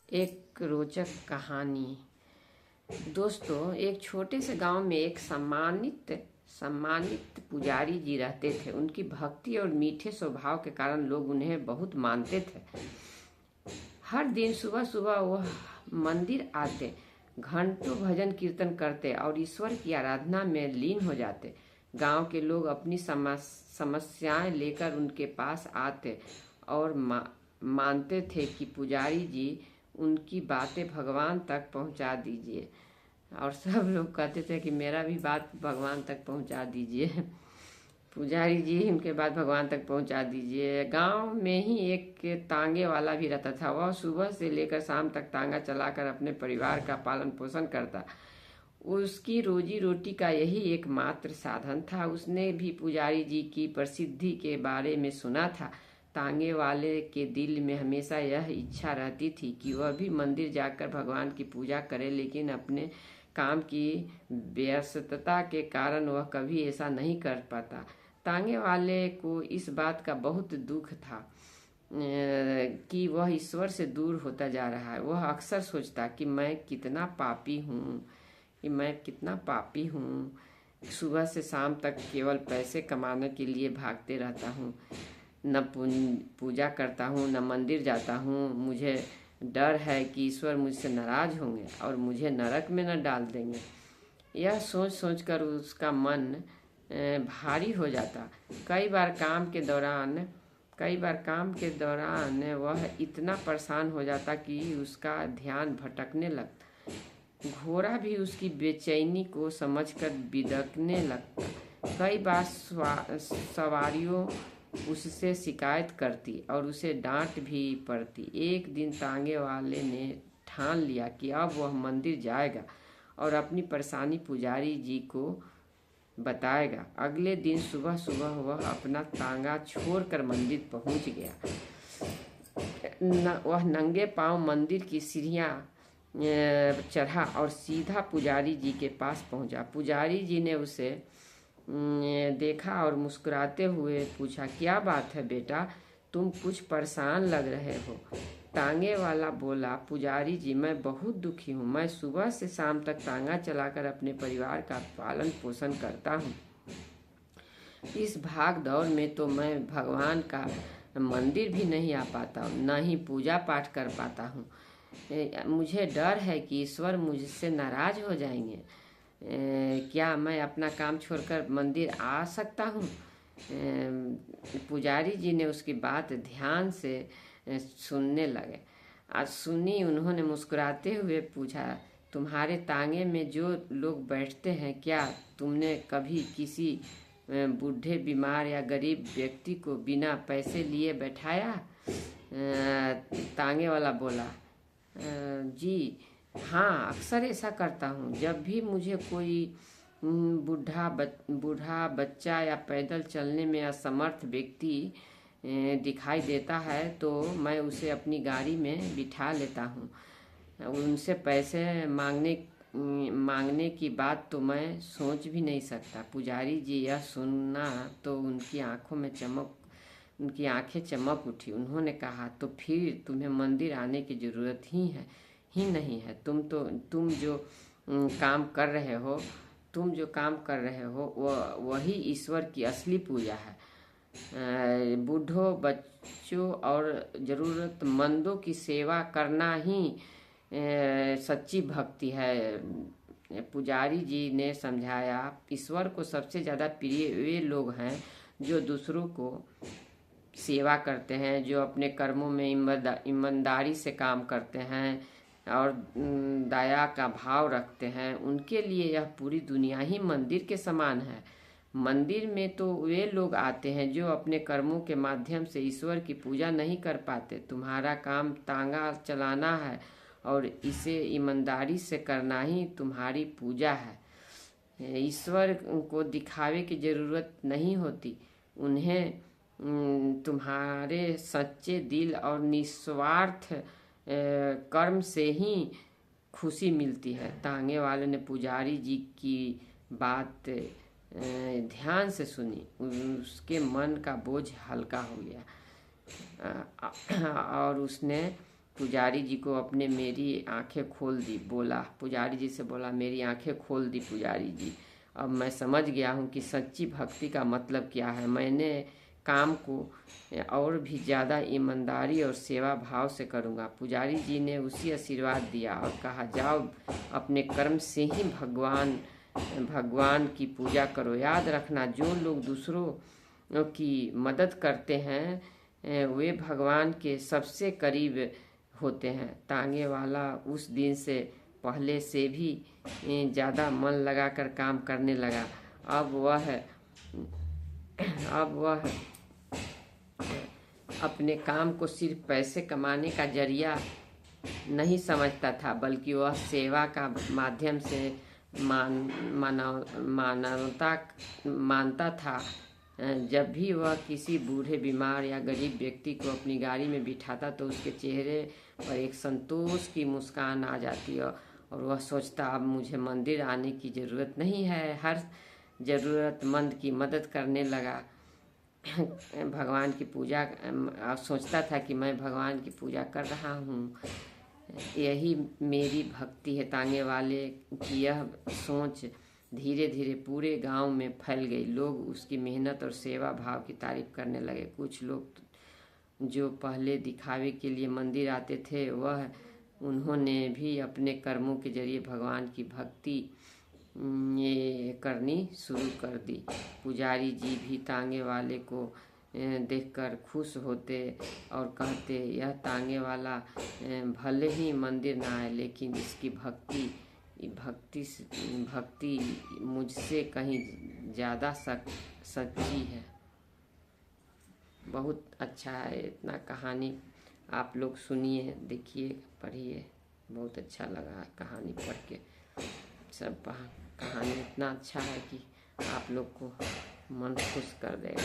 एक रोचक कहानी। दोस्तों, एक छोटे से गांव में एक सम्मानित पुजारी जी रहते थे। उनकी भक्ति और मीठे स्वभाव के कारण लोग उन्हें बहुत मानते थे। हर दिन सुबह सुबह वह मंदिर आते, घंटों भजन कीर्तन करते और ईश्वर की आराधना में लीन हो जाते। गांव के लोग अपनी समस्याएं लेकर उनके पास आते और मानते थे कि पुजारी जी उनकी बातें भगवान तक पहुंचा दीजिए। और सब लोग कहते थे कि मेरा भी बात भगवान तक पहुंचा दीजिए, पुजारी जी उनके बात भगवान तक पहुंचा दीजिए। गांव में ही एक तांगे वाला भी रहता था। वह सुबह से लेकर शाम तक तांगा चलाकर अपने परिवार का पालन पोषण करता। उसकी रोजी रोटी का यही एकमात्र साधन था। उसने भी पुजारी जी की प्रसिद्धि के बारे में सुना था। तांगे वाले के दिल में हमेशा यह इच्छा रहती थी कि वह भी मंदिर जाकर भगवान की पूजा करे, लेकिन अपने काम की व्यस्तता के कारण वह कभी ऐसा नहीं कर पाता। तांगे वाले को इस बात का बहुत दुख था कि वह ईश्वर से दूर होता जा रहा है। वह अक्सर सोचता कि मैं कितना पापी हूँ। सुबह से शाम तक केवल पैसे कमाने के लिए भागते रहता हूँ। न पूजा करता हूँ, न मंदिर जाता हूँ। मुझे डर है कि ईश्वर मुझसे नाराज होंगे और मुझे नरक में न डाल देंगे। यह सोच सोचकर उसका मन भारी हो जाता। कई बार काम के दौरान वह इतना परेशान हो जाता कि उसका ध्यान भटकने लगता। घोड़ा भी उसकी बेचैनी को समझकर बिदकने लगता। कई बार सवारियों उससे शिकायत करती और उसे डांट भी पड़ती। एक दिन तांगे वाले ने ठान लिया कि अब वह मंदिर जाएगा और अपनी परेशानी पुजारी जी को बताएगा। अगले दिन सुबह सुबह वह अपना तांगा छोड़कर मंदिर पहुंच गया। वह नंगे पांव मंदिर की सीढ़ियां चढ़ा और सीधा पुजारी जी के पास पहुंचा। पुजारी जी ने उसे देखा और मुस्कुराते हुए पूछा, क्या बात है बेटा, तुम कुछ परेशान लग रहे हो। तांगे वाला बोला, पुजारी जी मैं बहुत दुखी हूँ। मैं सुबह से शाम तक तांगा चलाकर अपने परिवार का पालन पोषण करता हूँ। इस भाग दौड़ में तो मैं भगवान का मंदिर भी नहीं आ पाता, न ही पूजा पाठ कर पाता हूँ। मुझे डर है कि ईश्वर मुझसे नाराज हो जाएंगे। क्या मैं अपना काम छोड़कर मंदिर आ सकता हूँ? पुजारी जी ने उसकी बात ध्यान से सुनने लगे। आज सुनी उन्होंने मुस्कुराते हुए पूछा, तुम्हारे तांगे में जो लोग बैठते हैं, क्या तुमने कभी किसी बूढ़े, बीमार या गरीब व्यक्ति को बिना पैसे लिए बैठाया? तांगे वाला बोला, जी हाँ, अक्सर ऐसा करता हूँ। जब भी मुझे कोई बूढ़ा बच्चा या पैदल चलने में असमर्थ व्यक्ति दिखाई देता है तो मैं उसे अपनी गाड़ी में बिठा लेता हूँ। उनसे पैसे मांगने की बात तो मैं सोच भी नहीं सकता। पुजारी जी यह सुना तो उनकी आंखें चमक उठी। उन्होंने कहा, तो फिर तुम्हें मंदिर आने की जरूरत ही नहीं है। तुम जो काम कर रहे हो वही ईश्वर की असली पूजा है। बूढ़ों, बच्चों और जरूरतमंदों की सेवा करना ही सच्ची भक्ति है। पुजारी जी ने समझाया, ईश्वर को सबसे ज़्यादा प्रिय वे लोग हैं जो दूसरों को सेवा करते हैं, जो अपने कर्मों में ईमानदारी से काम करते हैं और दया का भाव रखते हैं। उनके लिए यह पूरी दुनिया ही मंदिर के समान है। मंदिर में तो वे लोग आते हैं जो अपने कर्मों के माध्यम से ईश्वर की पूजा नहीं कर पाते। तुम्हारा काम तांगा चलाना है और इसे ईमानदारी से करना ही तुम्हारी पूजा है। ईश्वर को दिखावे की जरूरत नहीं होती। उन्हें तुम्हारे सच्चे दिल और निस्वार्थ कर्म से ही खुशी मिलती है। तांगे वाले ने पुजारी जी की बात ध्यान से सुनी। उसके मन का बोझ हल्का हो गया और उसने पुजारी जी को अपने मेरी आंखें खोल दी। बोला पुजारी जी से बोला, मेरी आंखें खोल दी पुजारी जी। अब मैं समझ गया हूँ कि सच्ची भक्ति का मतलब क्या है। मैंने काम को और भी ज़्यादा ईमानदारी और सेवा भाव से करूँगा। पुजारी जी ने उसी आशीर्वाद दिया और कहा, जाओ अपने कर्म से ही भगवान की पूजा करो। याद रखना, जो लोग दूसरों की मदद करते हैं वे भगवान के सबसे करीब होते हैं। तांगे वाला उस दिन से पहले से भी ज़्यादा मन लगाकर काम करने लगा। अब वह अपने काम को सिर्फ पैसे कमाने का जरिया नहीं समझता था, बल्कि वह सेवा का माध्यम से मानवता मानता था। जब भी वह किसी बूढ़े, बीमार या गरीब व्यक्ति को अपनी गाड़ी में बिठाता तो उसके चेहरे पर एक संतोष की मुस्कान आ जाती और वह सोचता, अब मुझे मंदिर आने की ज़रूरत नहीं है। हर ज़रूरतमंद की मदद करने लगा। भगवान की पूजा सोचता था कि मैं भगवान की पूजा कर रहा हूँ, यही मेरी भक्ति है। तांगे वाले की यह सोच धीरे धीरे पूरे गांव में फैल गई। लोग उसकी मेहनत और सेवा भाव की तारीफ करने लगे। कुछ लोग जो पहले दिखावे के लिए मंदिर आते थे, उन्होंने भी अपने कर्मों के जरिए भगवान की भक्ति ये करनी शुरू कर दी। पुजारी जी भी तांगे वाले को देखकर खुश होते और कहते, यह तांगे वाला भले ही मंदिर ना आए, लेकिन इसकी भक्ति मुझसे कहीं ज़्यादा सच्ची है। बहुत अच्छा है। इतना कहानी आप लोग सुनिए, देखिए, पढ़िए। बहुत अच्छा लगा कहानी पढ़ के। सब कहानी इतना अच्छा है कि आप लोग को मन खुश कर देगा।